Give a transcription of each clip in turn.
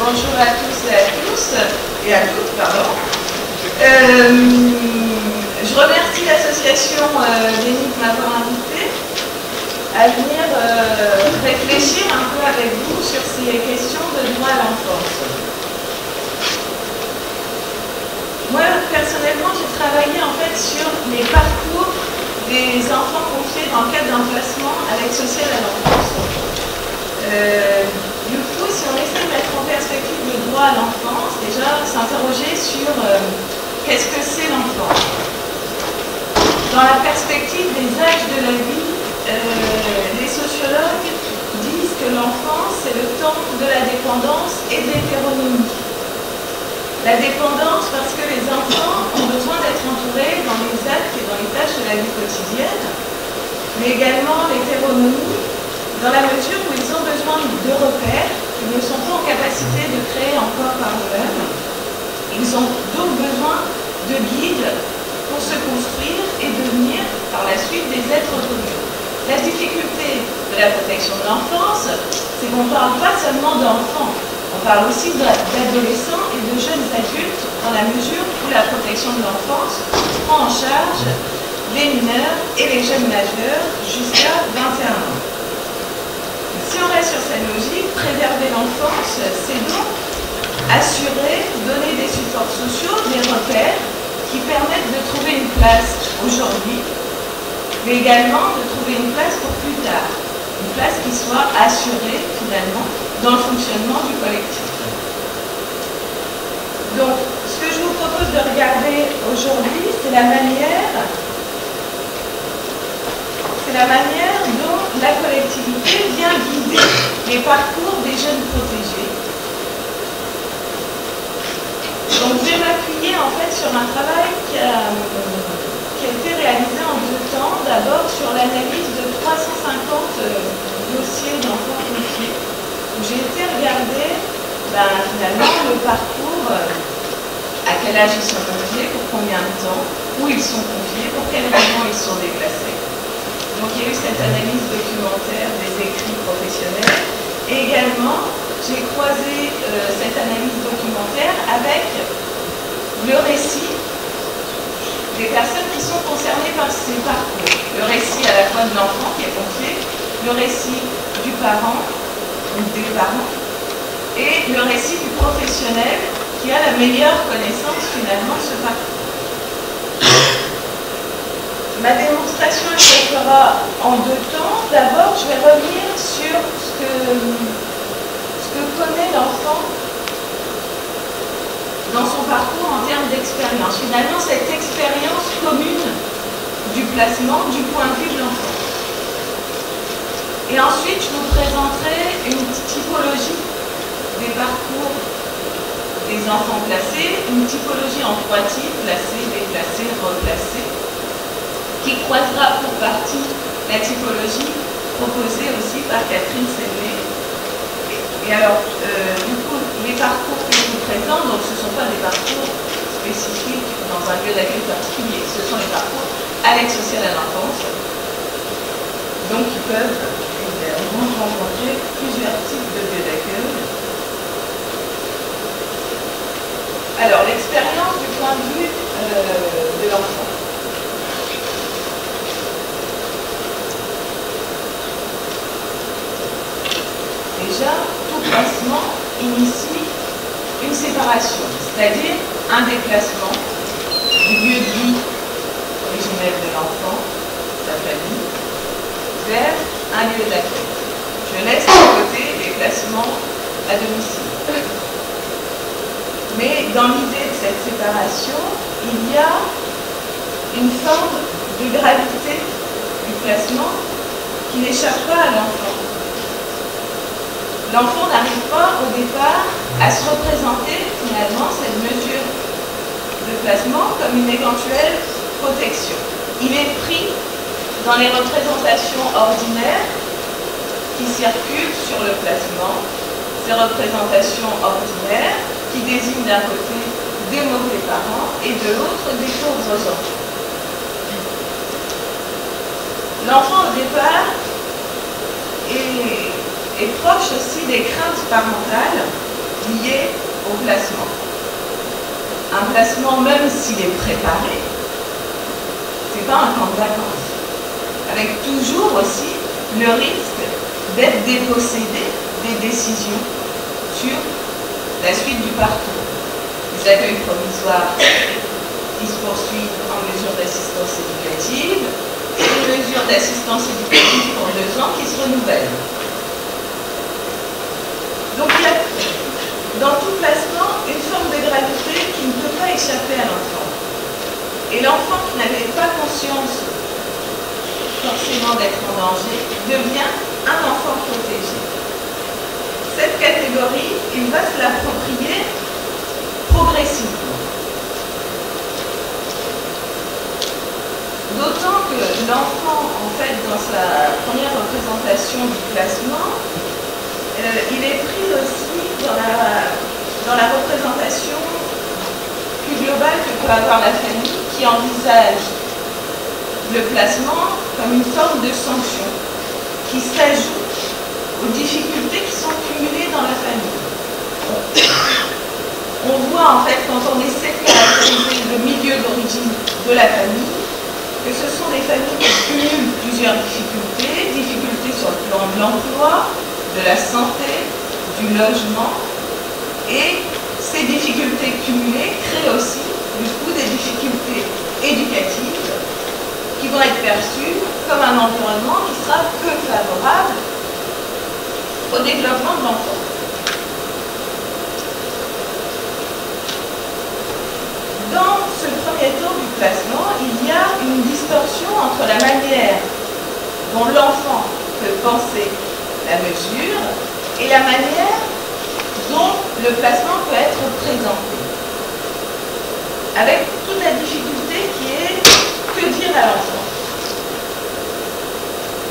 Bonjour à tous et à toutes, pardon. Je remercie l'association DENI de m'avoir invité à venir réfléchir un peu avec vous sur ces questions de droit à l'enfance. Moi, personnellement, j'ai travaillé en fait sur les parcours des enfants confiés dans le cadre d'un placement à l'aide sociale à l'enfance. Du coup, si on essaie de mettre en perspective le droit à l'enfance, déjà s'interroger sur qu'est-ce que c'est l'enfance. Dans la perspective des âges de la vie, les sociologues disent que l'enfance, c'est le temps de la dépendance et de l'hétéronomie. La dépendance parce que les enfants ont besoin d'être entourés dans les actes et dans les tâches de la vie quotidienne, mais également l'hétéronomie dans la mesure où ils ont besoin de repères, ils ne sont pas en capacité de créer encore par eux-mêmes. Ils ont donc besoin de guides pour se construire et devenir par la suite des êtres autonomes. La difficulté de la protection de l'enfance, c'est qu'on ne parle pas seulement d'enfants, on parle aussi d'adolescents et de jeunes adultes dans la mesure où la protection de l'enfance prend en charge les mineurs et les jeunes majeurs jusqu'à 21 ans. Si on reste sur cette logique, préserver l'enfance, c'est donc assurer, donner des supports sociaux, des repères qui permettent de trouver une place aujourd'hui, mais également de trouver une place pour plus tard. Une place qui soit assurée, finalement, dans le fonctionnement du collectif. Donc, ce que je vous propose de regarder aujourd'hui, c'est la manière dont la collectivité vient guider les parcours des jeunes protégés. Donc, je vais m'appuyer en fait sur un travail qui a été réalisé en 2 temps. D'abord sur l'analyse de 350 dossiers d'enfants confiés. J'ai été regarder finalement le parcours, à quel âge ils sont confiés, pour combien de temps, où ils sont confiés, pour quelles raisons ils sont déplacés. Donc il y a eu cette analyse documentaire des écrits professionnels et également j'ai croisé cette analyse documentaire avec le récit des personnes qui sont concernées par ces parcours. Le récit à la fois de l'enfant qui est confié, le récit du parent ou des parents et le récit du professionnel qui a la meilleure connaissance finalement de ce parcours. Ma démonstration se fera en 2 temps. D'abord, je vais revenir sur ce que connaît l'enfant dans son parcours en termes d'expérience. Finalement, cette expérience commune du placement du point de vue de l'enfant. Et ensuite, je vous présenterai une typologie des parcours des enfants placés, une typologie en 3 types, placés, déplacés, replacés, qui croisera pour partie la typologie proposée aussi par Catherine Sellet. Et alors, du coup, les parcours que je vous présente, donc ce ne sont pas des parcours spécifiques dans un lieu d'accueil particulier, ce sont les parcours à l'aide sociale à l'enfance, donc qui peuvent évidemment rencontrer plusieurs types de lieux d'accueil. Alors, l'expérience du point de vue de l'enfant. Déjà, tout placement initie une séparation, c'est-à-dire un déplacement du lieu de vie originel de l'enfant, sa famille, vers un lieu d'accueil. Je laisse de côté les placements à domicile. Mais dans l'idée de cette séparation, il y a une forme de gravité du placement qui n'échappe pas à l'enfant. L'enfant n'arrive pas au départ à se représenter finalement cette mesure de placement comme une éventuelle protection. Il est pris dans les représentations ordinaires qui circulent sur le placement, ces représentations ordinaires qui désignent d'un côté des mauvais parents et de l'autre des pauvres enfants. L'enfant au départ est proche aussi des craintes parentales liées au placement. Un placement, même s'il est préparé, ce n'est pas un camp de vacances. Avec toujours aussi le risque d'être dépossédé des décisions sur la suite du parcours. Les accueils provisoires qui se poursuivent en mesure d'assistance éducative et une mesure d'assistance éducative pour 2 ans qui se renouvelle. Donc il y a dans tout placement une forme de gravité qui ne peut pas échapper à l'enfant. Et l'enfant qui n'avait pas conscience forcément d'être en danger devient un enfant protégé. Cette catégorie, il va se l'approprier progressivement. D'autant que l'enfant, en fait, dans sa première représentation du placement, il est pris aussi dans la représentation plus globale que peut avoir la famille, qui envisage le placement comme une forme de sanction qui s'ajoute aux difficultés qui sont cumulées dans la famille. On voit en fait, quand on essaie de caractériser le milieu d'origine de la famille, que ce sont des familles qui cumulent plusieurs difficultés, difficultés sur le plan de l'emploi, de la santé, du logement, et ces difficultés cumulées créent aussi du coup des difficultés éducatives qui vont être perçues comme un environnement qui sera peu favorable au développement de l'enfant. Dans ce premier temps du placement, il y a une distorsion entre la manière dont l'enfant peut penser la mesure et la manière dont le placement peut être présenté. Avec toute la difficulté qui est que dire à l'enfant.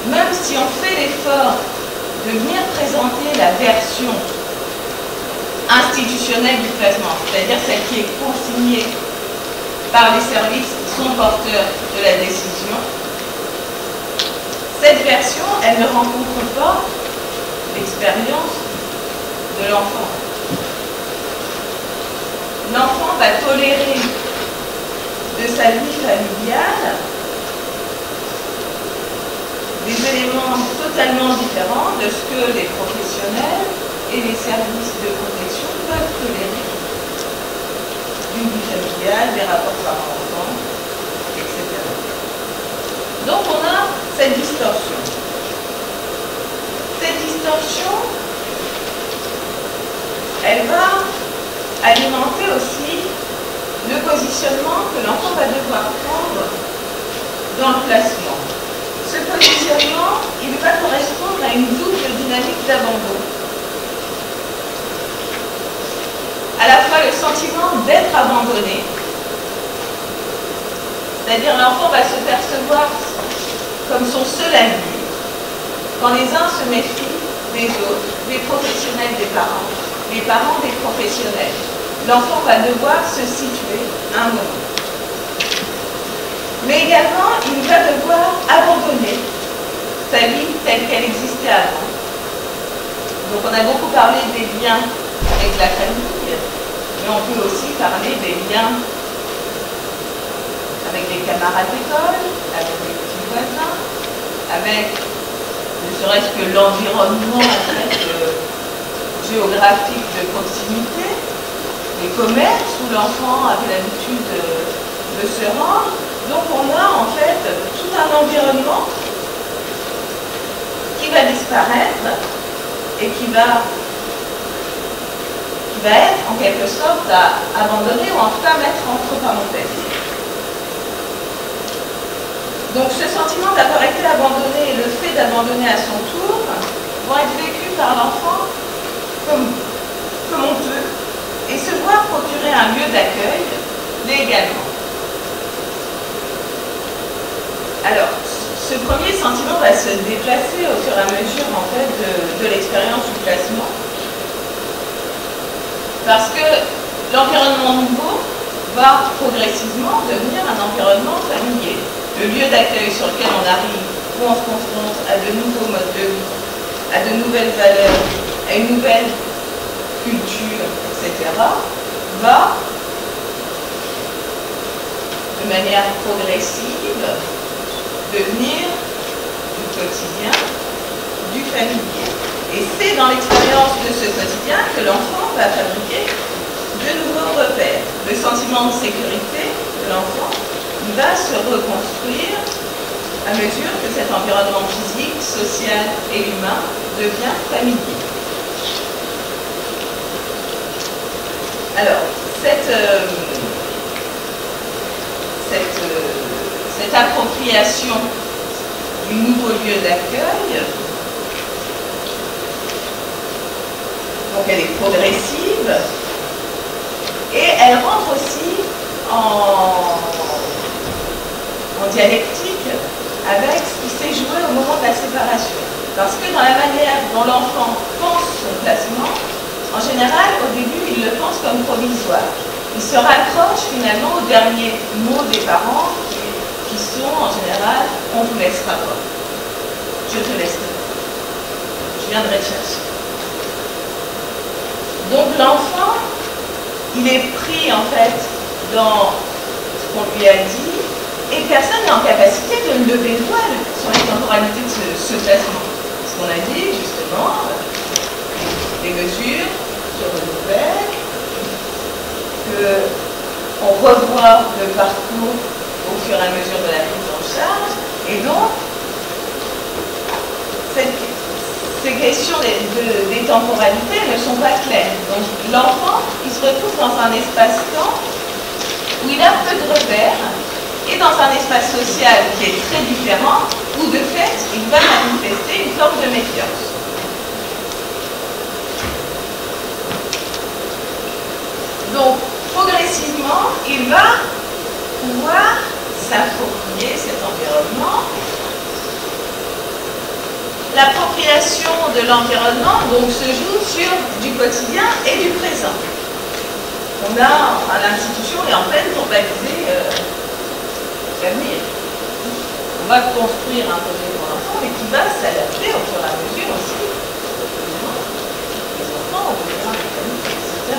Même si on fait l'effort de venir présenter la version institutionnelle du placement, c'est-à-dire celle qui est consignée par les services qui sont porteurs de la décision, cette version, elle ne rencontre pas l'expérience de l'enfant. L'enfant va tolérer de sa vie familiale des éléments totalement différents de ce que les professionnels et les services de protection peuvent tolérer d'une vie familiale, des rapports parents-enfants, etc. Donc on a cette distorsion. Cette distorsion, elle va alimenter aussi le positionnement que l'enfant va devoir prendre dans le placement. Ce positionnement, il va correspondre à une double dynamique d'abandon. À la fois le sentiment d'être abandonné, c'est-à-dire l'enfant va se percevoir comme son seul ami, quand les uns se méfient des autres, des professionnels des parents des professionnels. L'enfant va devoir se situer un moment. Mais également, il va devoir abandonner sa vie telle qu'elle existait avant. Donc on a beaucoup parlé des liens avec la famille, mais on peut aussi parler des liens avec les camarades d'école, avec les petits voisins, avec ne serait-ce que l'environnement en fait, géographique de proximité, les commerces où l'enfant avait l'habitude de se rendre. Donc on a en fait tout un environnement qui va disparaître et qui va être en quelque sorte à abandonner ou en tout cas mettre entre parenthèses. Donc ce sentiment d'avoir été abandonné et le fait d'abandonner à son tour vont être vécus par l'enfant comme honteux et se voir procurer un lieu d'accueil légalement. Alors, ce premier sentiment va se déplacer au fur et à mesure en fait, de l'expérience du placement. Parce que l'environnement nouveau va progressivement devenir un environnement familier. Le lieu d'accueil sur lequel on arrive, où on se confronte à de nouveaux modes de vie, à de nouvelles valeurs, à une nouvelle culture, etc., va, de manière progressive, devenir du quotidien, du familier. Et c'est dans l'expérience de ce quotidien que l'enfant va fabriquer de nouveaux repères. Le sentiment de sécurité de l'enfant va se reconstruire à mesure que cet environnement physique, social et humain devient familier. Alors, cette appropriation du nouveau lieu d'accueil, donc elle est progressive et elle rentre aussi en dialectique avec ce qui s'est joué au moment de la séparation. Parce que dans la manière dont l'enfant pense son placement, en général, au début, il le pense comme provisoire. Il se raccroche finalement aux derniers mots des parents qui sont en général « on vous laissera pas »,« je te laisserai pas »,« je viendrai te chercher ». Donc l'enfant, il est pris en fait dans ce qu'on lui a dit et personne n'est en capacité de lever le voile sur les temporalités de ce placement. Ce qu'on a dit justement, les mesures se renouvellent, qu'on revoit le parcours au fur et à mesure de la prise en charge, et donc ces questions des temporalités ne sont pas claires. Donc l'enfant, il se retrouve dans un espace-temps où il a peu de repères, et dans un espace social qui est très différent, où de fait, il va manifester une forme de méfiance. Donc, progressivement, il va pouvoir s'approprier cet environnement. L'appropriation de l'environnement donc se joue sur du quotidien et du présent. L'institution est en peine pour baliser l'avenir. On va construire un projet pour l'enfant, mais qui va s'adapter au fur et à mesure aussi. Les enfants ont besoin de famille, etc.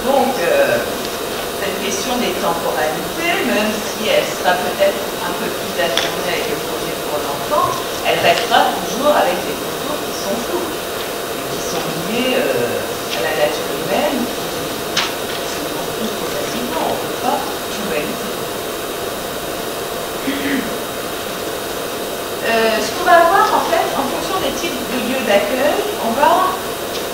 Donc, cette question des temporalités, même si elle sera peut-être un peu plus affirmée avec le projet pour l'enfant, elle restera toujours avec des contours qui sont flous, qui sont liés à la nature humaine, qui se construisent progressivement. On ne peut pas tout valider. Ce qu'on va avoir en fait, en fonction des types de lieux d'accueil, on va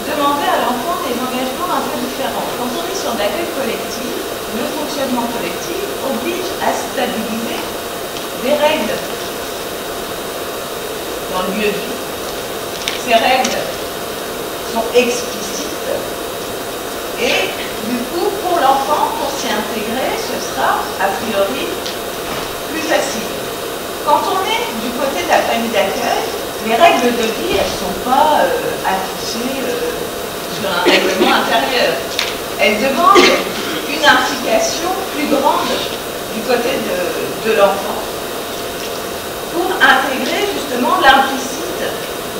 demander à l'enfant des engagements un peu différents. Quand on est sur l'accueil collectif, le fonctionnement collectif oblige à stabiliser des règles dans le lieu de vie. Ces règles sont explicites et du coup, pour l'enfant, pour s'y intégrer, ce sera a priori plus facile. Quand on est du côté de la famille d'accueil, les règles de vie, elles ne sont pas affichées sur un règlement intérieur. Elles demandent une implication plus grande du côté de l'enfant pour intégrer justement l'implicite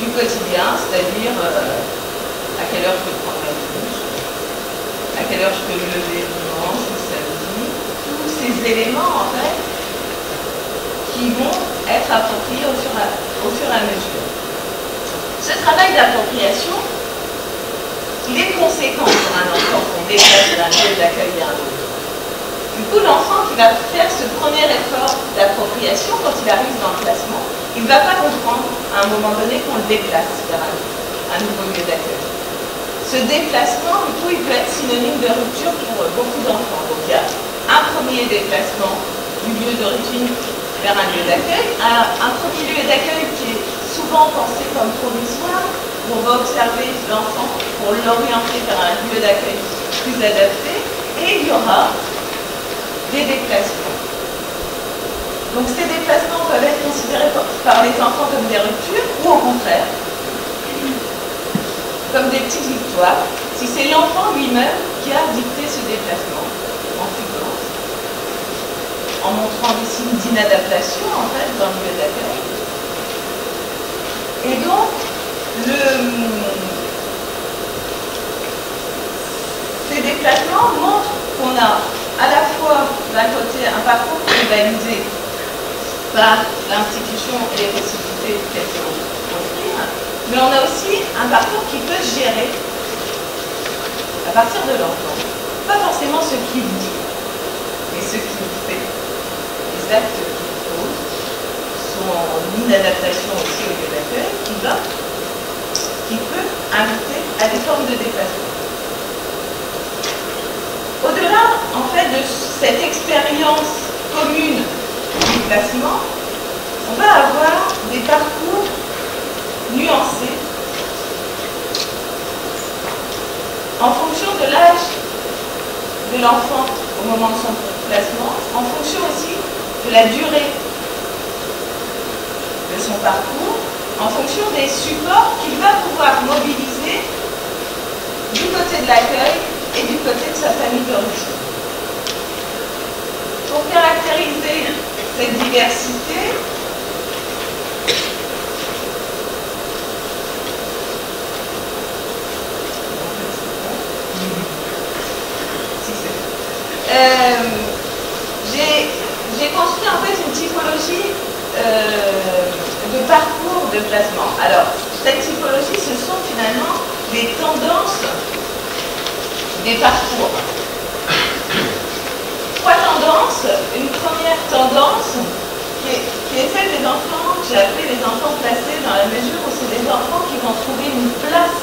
du quotidien, c'est-à-dire à quelle heure je peux prendre ma douche, à quelle heure je peux me lever dimanche ou samedi, tous ces éléments en fait qui vont être appropriés au fur et à mesure. Ce travail d'appropriation, il est conséquent pour un enfant qu'on déplace d'un lieu d'accueil à un autre. Du coup, l'enfant qui va faire ce premier effort d'appropriation quand il arrive dans le placement, il ne va pas comprendre à un moment donné qu'on le déplace vers un nouveau lieu d'accueil. Ce déplacement, du coup, il peut être synonyme de rupture pour beaucoup d'enfants. Donc il y a un premier déplacement du lieu d'origine vers un lieu d'accueil, un premier lieu d'accueil qui est souvent pensé comme provisoire, où on va observer l'enfant pour l'orienter vers un lieu d'accueil plus adapté, et il y aura des déplacements. Donc ces déplacements peuvent être considérés par les enfants comme des ruptures, ou au contraire, comme des petites victoires, si c'est l'enfant lui-même qui a dicté ce déplacement en fréquence, en montrant des signes d'inadaptation en fait dans le lieu d'accueil. Et donc validé par l'institution et les possibilités qu'elle peut offrir, mais on a aussi un parcours qui peut se gérer à partir de l'enfant. Pas forcément ce qu'il dit, mais ce qu'il fait. Les actes qu'il pose sont en inadaptation aussi au lieu d'accueil, qui peut inviter à des formes de déplacement. Au-delà, en fait, de cette expérience commune du placement, on va avoir des parcours nuancés en fonction de l'âge de l'enfant au moment de son placement, en fonction aussi de la durée de son parcours, en fonction des supports qu'il va pouvoir mobiliser du côté de l'accueil et du côté de sa famille d'origine. Pour caractériser cette diversité, j'ai construit en fait une typologie de parcours de placement. Alors, cette typologie, ce sont finalement les tendances des parcours. Trois tendances. Une première tendance qui est celle des enfants, que j'ai appelé les enfants placés, dans la mesure où c'est des enfants qui vont trouver une place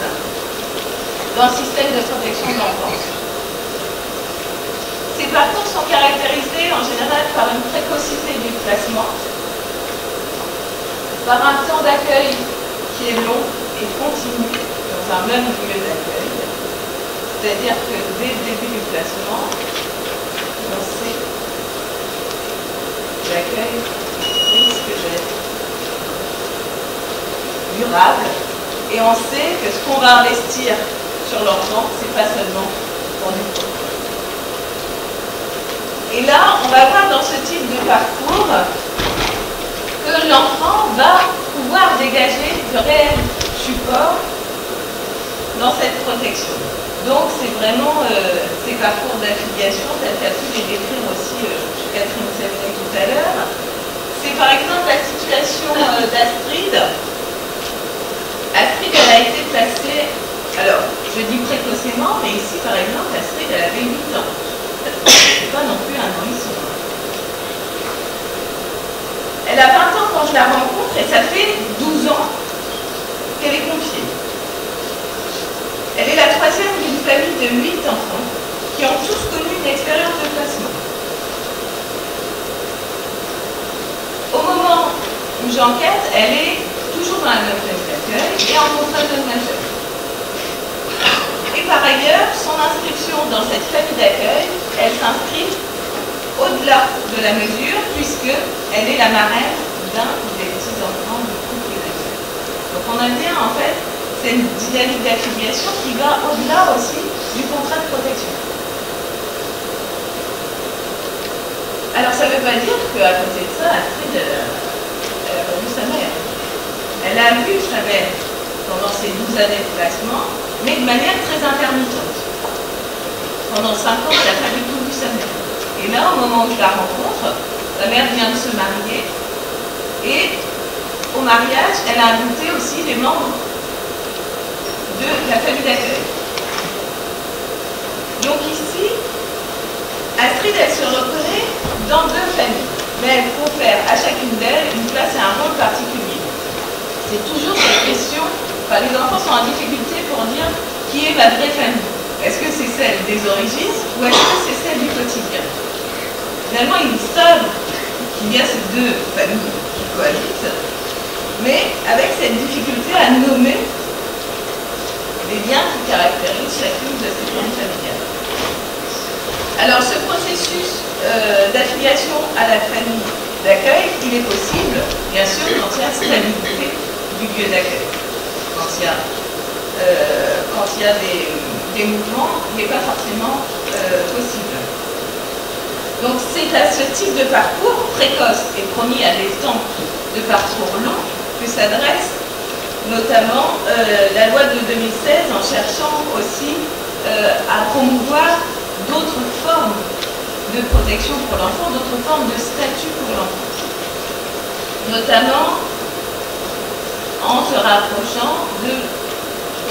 dans le système de protection de l'enfance. Ces parcours sont caractérisés en général par une précocité du placement, par un temps d'accueil qui est long et continu dans un même lieu d'accueil. C'est-à-dire que dès le début du placement, on sait que l'accueil risque d'être durable et on sait que ce qu'on va investir sur l'enfant, c'est pas seulement pour du profit. Et là, on va voir dans ce type de parcours que l'enfant va pouvoir dégager de réels supports dans cette protection. Donc, c'est vraiment ces parcours d'affiliation, tels qu'a pu les décrire aussi Catherine Sévigné tout à l'heure. C'est par exemple la situation d'Astrid. Astrid, elle a été placée, alors, je dis précocement, mais ici, par exemple, Astrid, elle avait 8 ans. C'est pas non plus un nourrisson. Elle a 20 ans quand je la rencontre et ça fait 12 ans qu'elle est confiée. Elle est la troisième d'une famille de 8 enfants qui ont tous connu une expérience de placement. Au moment où j'enquête, elle est toujours dans la même famille d'accueil et en contrat de majeur. Et par ailleurs, son inscription dans cette famille d'accueil, elle s'inscrit au-delà de la mesure, puisqu'elle est la marraine d'un des petits-enfants du couple d'accueil. Donc on a bien, en fait, c'est une dynamique d'affiliation qui va au-delà aussi du contrat de protection. Alors ça ne veut pas dire qu'à côté de ça, Astrid, elle a pas vu sa mère. Elle a vu sa mère pendant ses 12 années de placement, mais de manière très intermittente. Pendant 5 ans, elle n'a pas du tout vu sa mère. Et là, au moment où je la rencontre, sa mère vient de se marier. Et au mariage, elle a invité aussi les membres de la famille d'accueil. Donc ici, Astrid, elle se reconnaît dans 2 familles. Mais elle confère à chacune d'elles une place et un rôle particulier. C'est toujours cette question, enfin, les enfants sont en difficulté pour dire qui est ma vraie famille. Est-ce que c'est celle des origines ou est-ce que c'est celle du quotidien? Finalement, ils savent qu'il y a ces 2 familles qui cohabitent, mais avec cette difficulté à nommer les liens qui caractérisent chacune de ces familles familiales. Alors, ce processus d'affiliation à la famille d'accueil, il est possible, bien sûr, quand il y a stabilité du lieu d'accueil. Quand il y a des mouvements, il n'est pas forcément possible. Donc c'est à ce type de parcours précoce et promis à des temps de parcours long que s'adresse notamment la loi de 2016 en cherchant aussi à promouvoir d'autres formes de protection pour l'enfant, d'autres formes de statut pour l'enfant. Notamment en se rapprochant de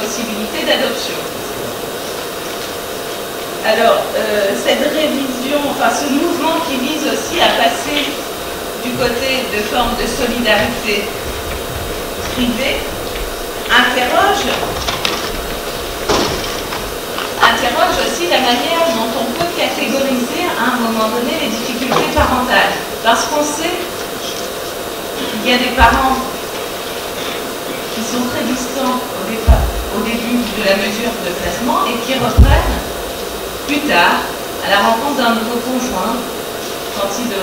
possibilités d'adoption. Alors, cette révision, enfin ce mouvement qui vise aussi à passer du côté de formes de solidarité privée, interroge aussi la manière dont on peut catégoriser à un moment donné les difficultés parentales. Parce qu'on sait qu'il y a des parents qui sont très distants au début de la mesure de placement et qui reprennent plus tard, à la rencontre d'un nouveau conjoint, quand ils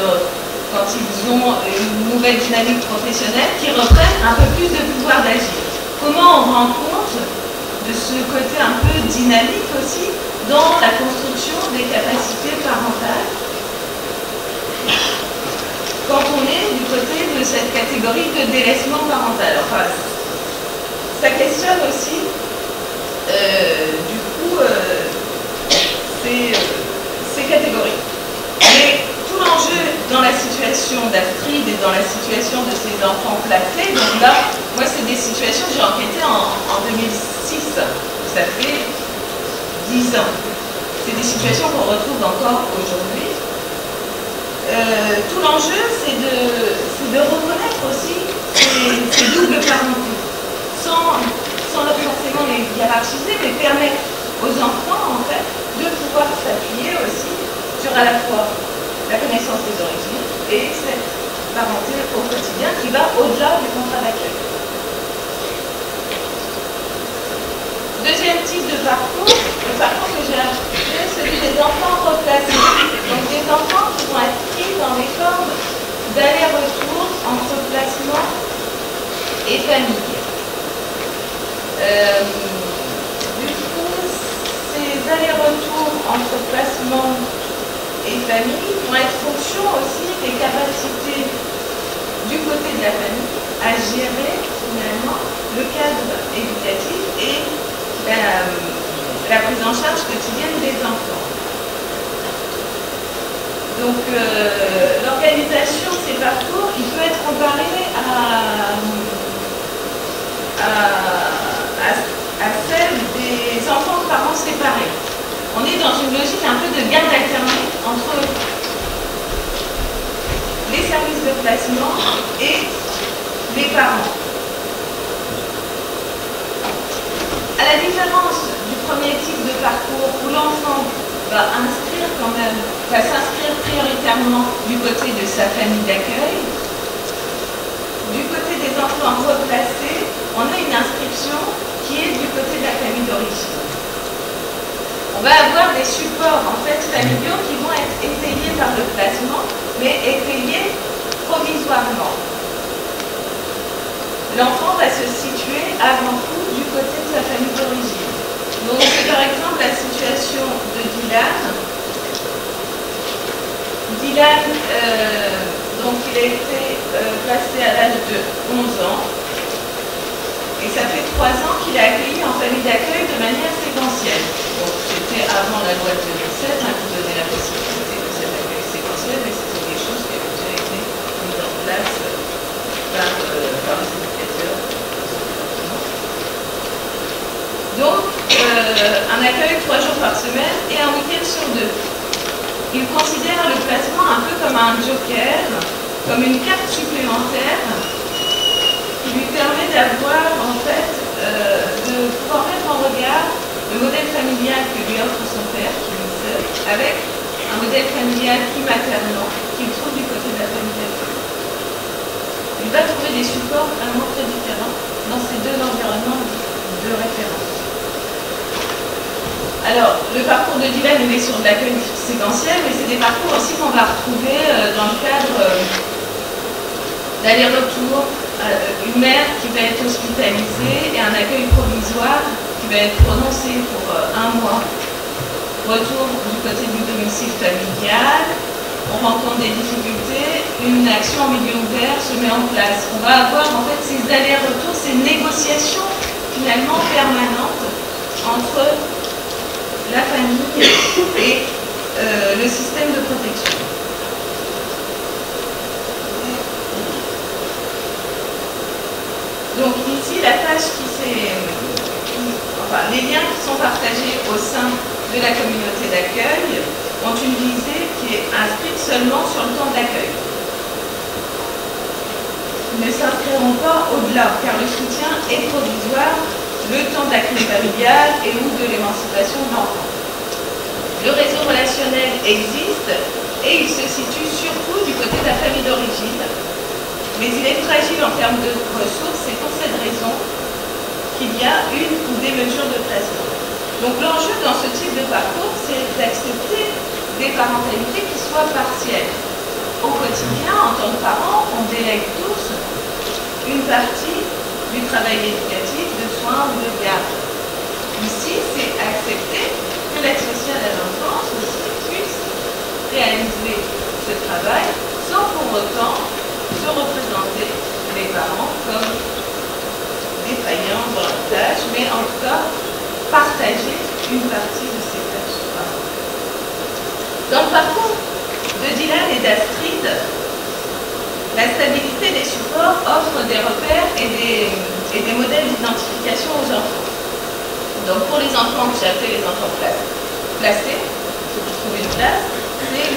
ont une nouvelle dynamique professionnelle, qui reprennent un peu plus de pouvoir d'agir. Comment on rend compte de ce côté un peu dynamique aussi dans la construction des capacités parentales quand on est du côté de cette catégorie de délaissement parental. Enfin, ça questionne aussi ces catégories. Mais tout l'enjeu dans la situation d'Astrid et dans la situation de ces enfants placés, donc là, moi c'est des situations, j'ai enquêté en 2006, ça fait 10 ans. C'est des situations qu'on retrouve encore aujourd'hui. Tout l'enjeu, c'est de reconnaître aussi ces doubles parentés, sans forcément les hiérarchiser, mais permettre aux enfants, en fait, de pouvoir s'appuyer aussi sur à la fois la connaissance des origines et cette parenté au quotidien qui va au-delà du contrat d'accueil. Deuxième type de parcours, le parcours que j'ai ajouté, celui des enfants replacés. Donc des enfants qui vont être pris dans des formes d'aller-retour entre placement et famille. Du coup, ces allers-retours entre placement et famille vont être fonction aussi des capacités du côté de la famille à gérer finalement le cadre éducatif et la prise en charge quotidienne des enfants. Donc l'organisation de ces parcours, il peut être comparé à celle des enfants de parents séparés. On est dans une logique un peu de garde alternée entre les services de placement et les parents. À la différence du premier type de parcours où l'enfant va s'inscrire prioritairement du côté de sa famille d'accueil, du côté des enfants replacés, on a une inscription qui est du côté de la famille d'origine. On va avoir des supports en fait familiaux qui vont être étayés par le placement, mais étayés provisoirement. L'enfant va se situer avant tout du côté de sa famille d'origine. Donc c'est par exemple la situation de Dylan. Dylan, donc il a été placé à l'âge de 11 ans. Et ça fait 3 ans qu'il est accueilli en famille d'accueil de manière séquentielle. Donc c'était avant la loi de 2007 qui donnait la possibilité de cet accueil séquentiel, mais c'était des choses qui avaient déjà été mises en place par les éducateurs. Donc un accueil 3 jours par semaine et un week-end sur 2. Il considère le placement un peu comme un joker, comme une carte supplémentaire qui lui permet d'avoir, en fait, de pouvoir mettre en regard le modèle familial que lui offre son père, qui est seul, avec un modèle familial immaternant qu'il trouve du côté de la famille d'accueil. Il va trouver des supports vraiment très différents dans ces deux environnements de référence. Alors, le parcours de Dylan, il est sur de l'accueil séquentiel, mais c'est des parcours aussi qu'on va retrouver dans le cadre d'aller-retour. Une mère qui va être hospitalisée et un accueil provisoire qui va être prononcé pour 1 mois. Retour du côté du domicile familial, on rencontre des difficultés, une action en milieu ouvert se met en place. On va avoir en fait ces allers-retours, ces négociations finalement permanentes entre la famille et le système de protection. Donc ici, la tâche enfin, les liens qui sont partagés au sein de la communauté d'accueil ont une visée qui est inscrite seulement sur le temps d'accueil. Ils ne s'inscriront pas au-delà, car le soutien est provisoire, le temps d'accueil familial et ou de l'émancipation de l'enfant. Le réseau relationnel existe et il se situe surtout du côté de la famille d'origine, mais il est fragile en termes de ressources. C'est pour cette raison qu'il y a une ou des mesures de placement. Donc l'enjeu dans ce type de parcours, c'est d'accepter des parentalités qui soient partielles. Au quotidien, en tant que parents, on délègue tous une partie du travail éducatif, de soins ou de garde. Ici, c'est accepter que l'aide sociale à l'enfance aussi puisse réaliser ce travail sans pour autant se représenter les parents comme défaillants dans leur tâche, mais en tout cas partager une partie de ces tâches. Dans le parcours de Dylan et d'Astrid, la stabilité des supports offre des repères et des modèles d'identification aux enfants. Donc pour les enfants que j'ai appelés les enfants placés, ceux qui trouvent une place, c'est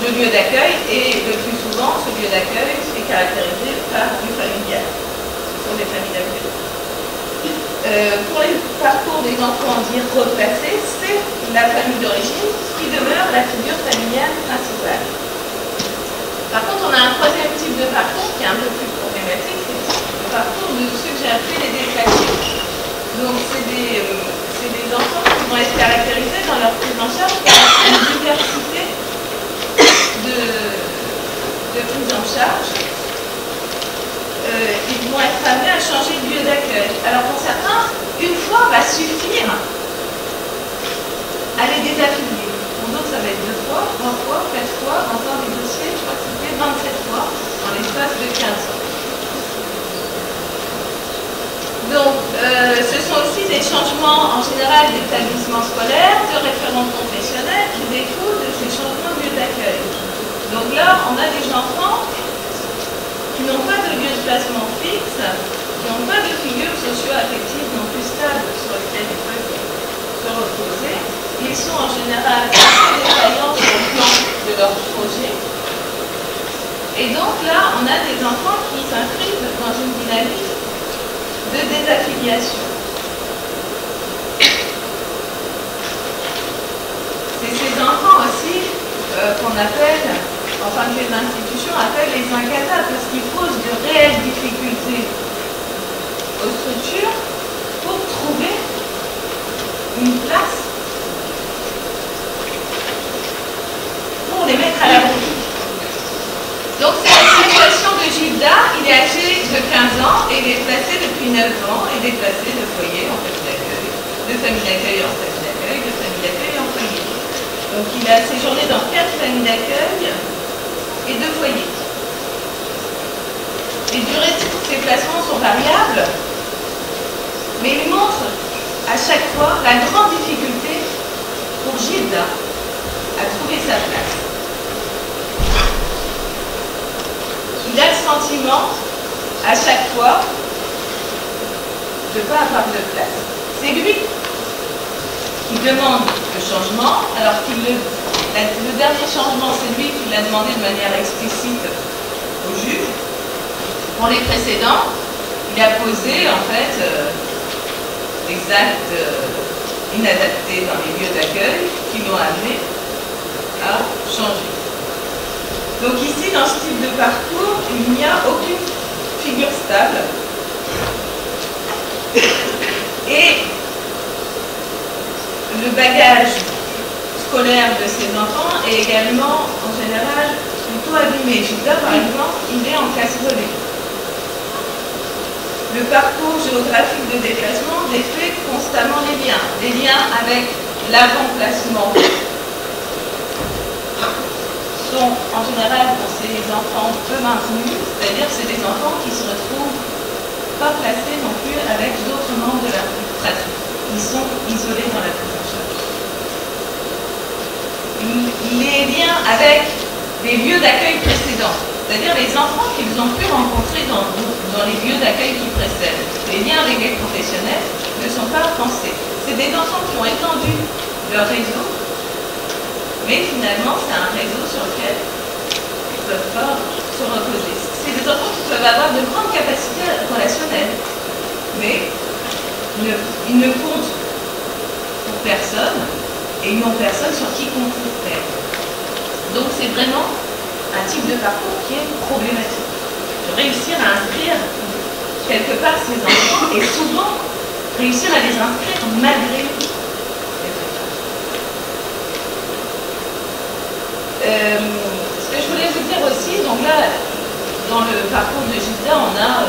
le lieu d'accueil et le plus souvent ce lieu d'accueil est caractérisé par du familial. Ce sont des familles d'accueil. Pour les parcours des enfants dits replacés, c'est la famille d'origine qui demeure la figure familiale principale. Par contre, on a un troisième type de parcours qui est un peu plus problématique, c'est le parcours de ceux que j'ai appelés les déplacés. Donc c'est des enfants qui vont être caractérisés dans leur prise en charge par une diversité de prise en charge. Ils vont être amenés à changer de lieu d'accueil. Alors pour certains, une fois va suffire à les désaffilier. Pour d'autres, ça va être 2 fois, 3 fois, 4 fois, encore des dossiers, je crois que c'était 27 fois dans l'espace de 15 ans. Donc, ce sont aussi des changements en général d'établissement scolaire, de référents professionnels qui découlent de ces changements de lieu d'accueil. Donc là, on a des enfants qui n'ont pas de lieu de placement fixe, qui n'ont pas de figure socio-affective non plus stable sur lesquelles ils peuvent se reposer. Ils sont en général assez défaillants sur le plan de leur projet. Et donc là, on a des enfants qui s'inscrivent dans une dynamique de désaffiliation. C'est ces enfants aussi qu'on appelle, enfin que les institutions appellent les incapables, parce qu'ils posent de réelles difficultés aux structures pour trouver une place pour les mettre à l'abri. Donc c'est la situation de Gilda. Il est âgé de 15 ans et il est placé depuis 9 ans et déplacé de foyer en famille d'accueil, de famille d'accueil en famille d'accueil, de famille d'accueil en foyer. Donc il a séjourné dans 4 familles d'accueil et 2 foyers. Les durées de ces placements sont variables, mais il montre à chaque fois la grande difficulté pour Gilda à trouver sa place. Il a le sentiment, à chaque fois, de ne pas avoir de place. C'est lui qui demande le changement, alors que le dernier changement, c'est lui qui l'a demandé de manière explicite au juge. Pour les précédents, il a posé, en fait, des actes inadaptés dans les lieux d'accueil qui l'ont amené à changer. Donc ici, dans ce type de parcours, il n'y a aucune figure stable. Et le bagage scolaire de ces enfants est également, en général, plutôt abîmé. Gilda, par exemple, il est en classe relais. Le parcours géographique de déplacement défait constamment les liens avec l'avant-placement. Sont en général pour ces enfants peu maintenus, c'est-à-dire que c'est des enfants qui se retrouvent pas placés non plus avec d'autres membres de la fratrie. Ils sont isolés dans la prise en charge. les liens avec les lieux d'accueil précédents, c'est-à-dire les enfants qu'ils ont pu rencontrer dans les lieux d'accueil qui précèdent. Les liens avec les professionnels ne sont pas pensés. C'est des enfants qui ont étendu leur réseau, mais finalement c'est un réseau sur lequel ils ne peuvent pas se reposer. C'est des enfants qui peuvent avoir de grandes capacités relationnelles, mais ils ne comptent pour personne et ils n'ont personne sur qui compter. Donc c'est vraiment un type de parcours qui est problématique. De réussir à inscrire quelque part ces enfants et souvent réussir à les inscrire malgré eux. Ce que je voulais vous dire aussi, donc là, dans le parcours de Gilda, on a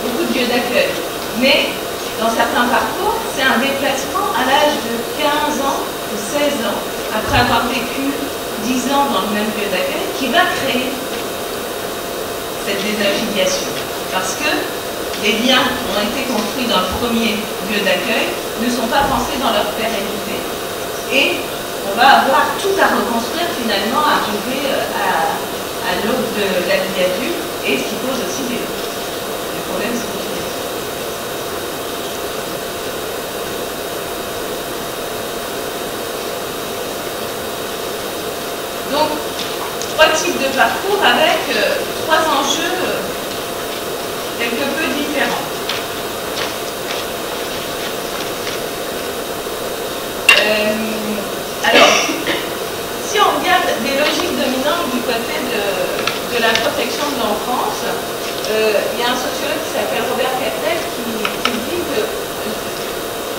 beaucoup de lieux d'accueil. Mais dans certains parcours, c'est un déplacement à l'âge de 15 ans ou 16 ans, après avoir vécu 10 ans dans le même lieu d'accueil, qui va créer cette désaffiliation. Parce que les liens qui ont été construits dans le premier lieu d'accueil ne sont pas pensés dans leur pérennité. Et on va avoir tout à reconstruire finalement, à arriver à l'aube de la vie adulte, et ce qui pose aussi des problèmes significatifs. Donc, 3 types de parcours avec 3 enjeux quelque peu différents. Alors, si on regarde les logiques dominantes du côté de la protection de l'enfance, il y a un sociologue qui s'appelle Robert Captel qui dit que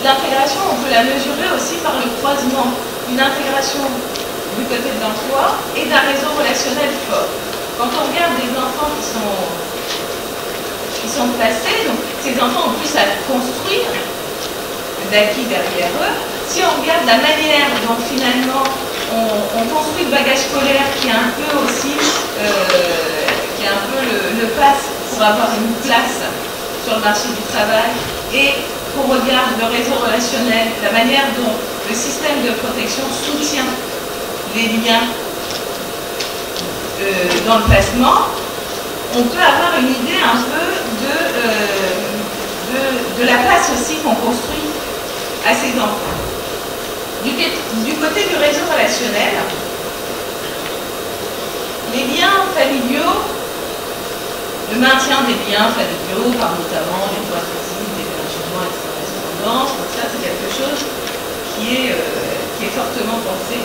l'intégration, on peut la mesurer aussi par le croisement d'une intégration du côté de l'emploi et d'un réseau relationnel fort. Quand on regarde des enfants qui sont placés, donc ces enfants ont plus à construire d'acquis derrière eux. Si on regarde la manière dont finalement on construit le bagage scolaire qui est un peu aussi le pass pour avoir une place sur le marché du travail, et qu'on regarde le réseau relationnel, la manière dont le système de protection soutient les liens dans le placement, on peut avoir une idée un peu de la place aussi qu'on construit à ces enfants. Du côté du réseau relationnel, les liens familiaux, le maintien des liens familiaux par notamment les droits de visite, l'hébergement, les correspondances, donc ça c'est quelque chose qui est fortement pensé.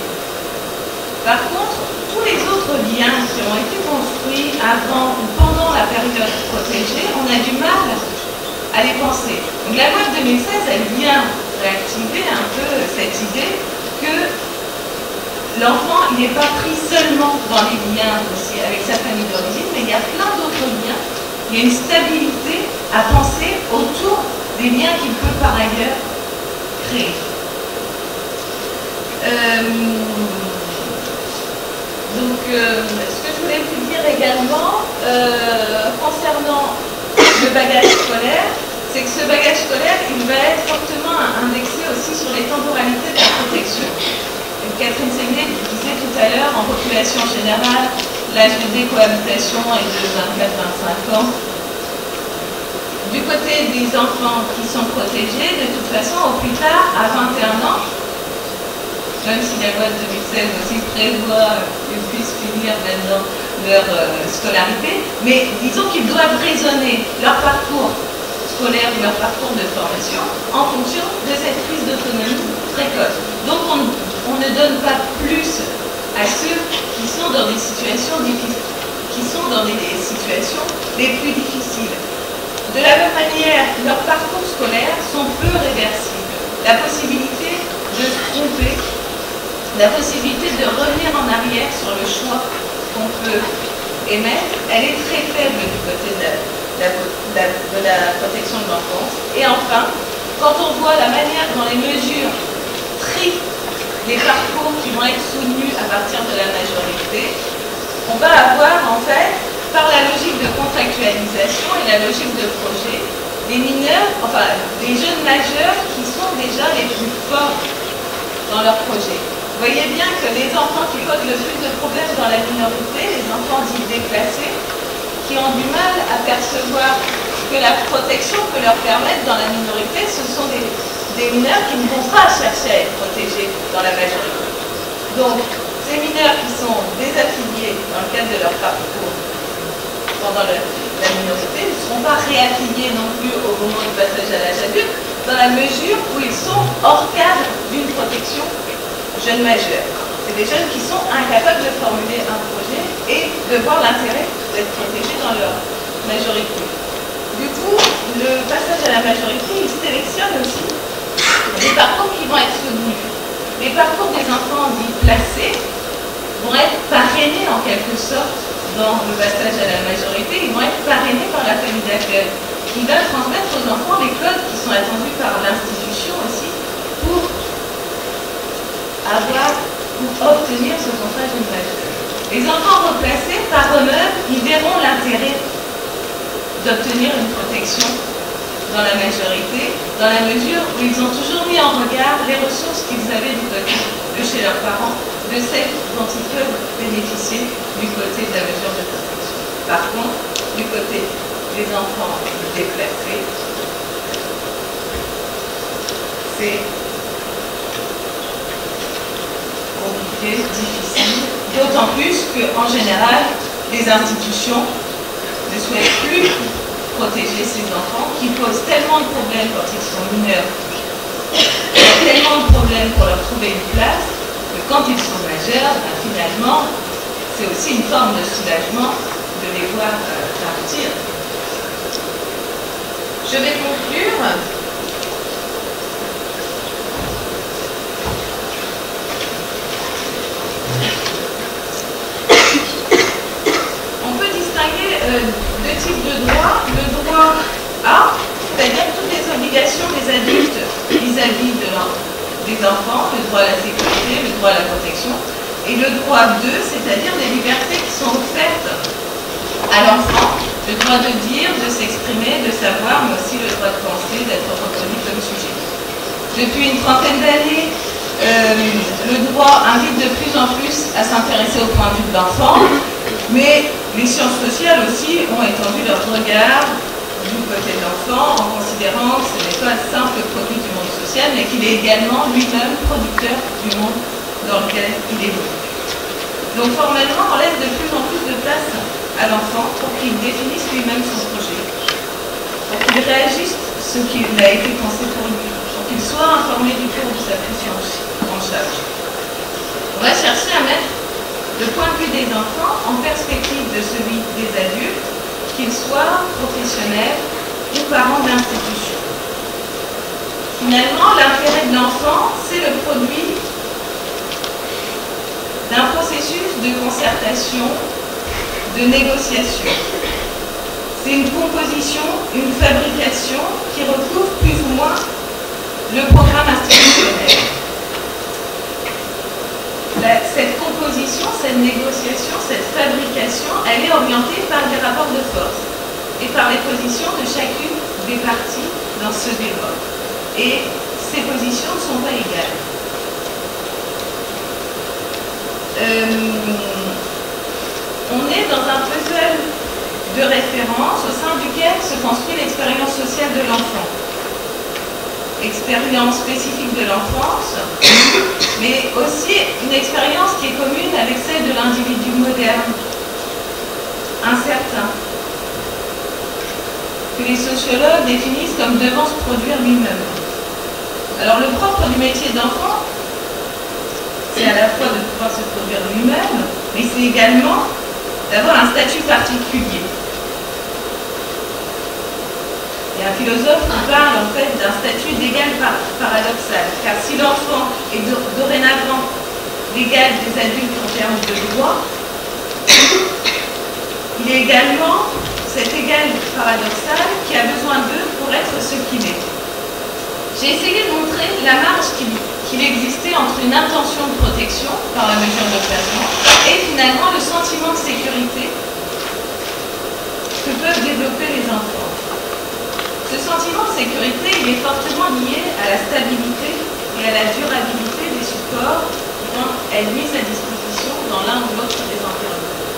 Par contre, tous les autres liens qui ont été construits avant ou pendant la période protégée, on a du mal à les penser. Donc la loi de 2016, elle vient réactiver un peu cette idée que l'enfant, il n'est pas pris seulement dans les liens aussi avec sa famille d'origine, mais il y a plein d'autres liens. Il y a une stabilité à penser autour des liens qu'il peut par ailleurs créer. Donc, ce que je voulais vous dire également, concernant le bagage scolaire, c'est que ce bagage scolaire, il va être fortement indexé aussi sur les temporalités de la protection. Et Catherine Segnet disait tout à l'heure, en population générale, l'âge de décohabitation est de 24-25 ans. Du côté des enfants qui sont protégés, de toute façon, au plus tard, à 21 ans, même si la loi de 2016 aussi prévoit qu'ils puissent finir maintenant leur scolarité, mais disons qu'ils doivent raisonner leur parcours scolaire ou leur parcours de formation en fonction de cette prise d'autonomie précoce. Donc on ne donne pas plus à ceux qui sont dans des situations difficiles, qui sont dans des situations les plus difficiles. De la même manière, leurs parcours scolaires sont peu réversibles. La possibilité de se tromper, la possibilité de revenir en arrière sur le choix qu'on peut émettre, elle est très faible du côté de la protection de l'enfance. Et enfin, quand on voit la manière dont les mesures trient les parcours qui vont être soutenus à partir de la majorité, on va avoir en fait, par la logique de contractualisation et la logique de projet, des mineurs, enfin des jeunes majeurs qui sont déjà les plus forts dans leur projet. Vous voyez bien que les enfants qui posent le plus de problèmes dans la minorité, les enfants dits déplacés, qui ont du mal à percevoir que la protection peut leur permettre dans la minorité, ce sont des mineurs qui ne vont pas chercher à être protégés dans la majorité. Donc, ces mineurs qui sont désaffiliés dans le cadre de leur parcours pendant la minorité ne seront pas réaffiliés non plus au moment du passage à l'âge adulte, dans la mesure où ils sont hors cadre d'une protection jeunes majeurs. C'est des jeunes qui sont incapables de formuler un projet et de voir l'intérêt d'être protégés dans leur majorité. Du coup, le passage à la majorité, il sélectionne aussi les parcours qui vont être soutenus. Les parcours des enfants dits placés vont être parrainés en quelque sorte dans le passage à la majorité. Ils vont être parrainés par la famille d'accueil qui va transmettre aux enfants les codes qui sont attendus par l'institution aussi pour avoir ou obtenir ce contrat jeune majeur. Les enfants replacés, par eux-mêmes, ils verront l'intérêt d'obtenir une protection dans la majorité, dans la mesure où ils ont toujours mis en regard les ressources qu'ils avaient du côté de chez leurs parents, de celles dont ils peuvent bénéficier du côté de la mesure de protection. Par contre, du côté des enfants déplacés, c'est compliqué, difficile, d'autant plus qu'en général, les institutions ne souhaitent plus protéger ces enfants qui posent tellement de problèmes quand ils sont mineurs, tellement de problèmes pour leur trouver une place, que quand ils sont majeurs, ben, finalement, c'est aussi une forme de soulagement de les voir partir. Je vais conclure. Deux types de droits. Le droit A, c'est-à-dire toutes les obligations des adultes vis-à-vis des enfants, le droit à la sécurité, le droit à la protection, et le droit 2, c'est-à-dire les libertés qui sont offertes à l'enfant, le droit de dire, de s'exprimer, de savoir, mais aussi le droit de penser, d'être reconnu comme sujet. Depuis une trentaine d'années, le droit invite de plus en plus à s'intéresser au point de vue de l'enfant, mais les sciences sociales aussi ont étendu leur regard du côté de l'enfant en considérant que ce n'est pas un simple produit du monde social, mais qu'il est également lui-même producteur du monde dans lequel il évolue. Donc formellement, on laisse de plus en plus de place à l'enfant pour qu'il définisse lui-même son projet, pour qu'il réajuste ce qu'il a été pensé pour lui, pour qu'il soit informé du cours de sa prise en charge. On va chercher à mettre le point de vue des enfants en perspective de celui des adultes, qu'ils soient professionnels ou parents d'institution. Finalement, l'intérêt de l'enfant, c'est le produit d'un processus de concertation, de négociation. C'est une composition, une fabrication qui recouvre plus ou moins le programme institutionnel. Cette composition, cette négociation, cette fabrication, elle est orientée par des rapports de force et par les positions de chacune des parties dans ce débat. Et ces positions ne sont pas égales. On est dans un puzzle de référence au sein duquel se construit l'expérience sociale de l'enfant. Expérience spécifique de l'enfance, mais aussi une expérience qui est commune avec celle de l'individu moderne, incertain, que les sociologues définissent comme devant se produire lui-même. Alors le propre du métier d'enfant, c'est à la fois de pouvoir se produire lui-même, mais c'est également d'avoir un statut particulier. Il y a un philosophe qui parle en fait d'un statut d'égal paradoxal, car si l'enfant est dorénavant l'égal des adultes en termes de droit, il est également cet égal paradoxal qui a besoin d'eux pour être ce qu'il est. J'ai essayé de montrer la marge qu'il existait entre une intention de protection par la mesure de placement et finalement le sentiment de sécurité que peuvent développer les enfants. Ce sentiment de sécurité, il est fortement lié à la stabilité et à la durabilité des supports dans est mise à disposition dans l'un ou l'autre des interlocuteurs,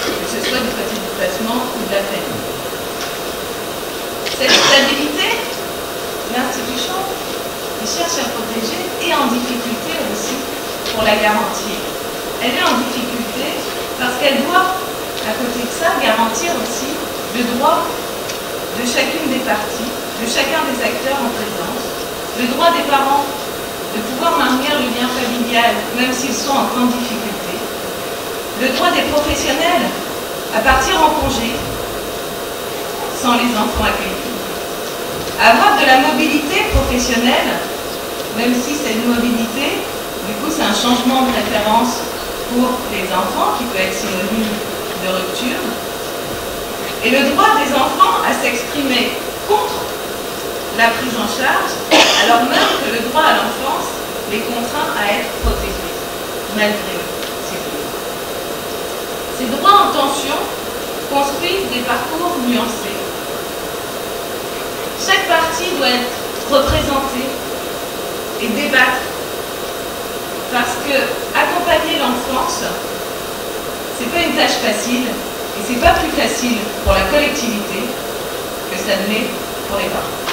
que ce soit du côté du placement ou de la peine. Cette stabilité, l'institution qui cherche à protéger est en difficulté aussi pour la garantir. Elle est en difficulté parce qu'elle doit, à côté de ça, garantir aussi le droit de chacune des parties, de chacun des acteurs en présence, le droit des parents de pouvoir maintenir le lien familial même s'ils sont en grande difficulté, le droit des professionnels à partir en congé sans les enfants accueillis, avoir de la mobilité professionnelle, même si c'est une mobilité, du coup c'est un changement de référence pour les enfants qui peut être synonyme de rupture, et le droit des enfants à s'exprimer contre la prise en charge, alors même que le droit à l'enfance les contraint à être protégés, malgré ces droits. Ces droits en tension construisent des parcours nuancés. Chaque partie doit être représentée et débattre, parce que accompagner l'enfance, c'est pas une tâche facile, et c'est pas plus facile pour la collectivité que ça ne l'est pour les parents.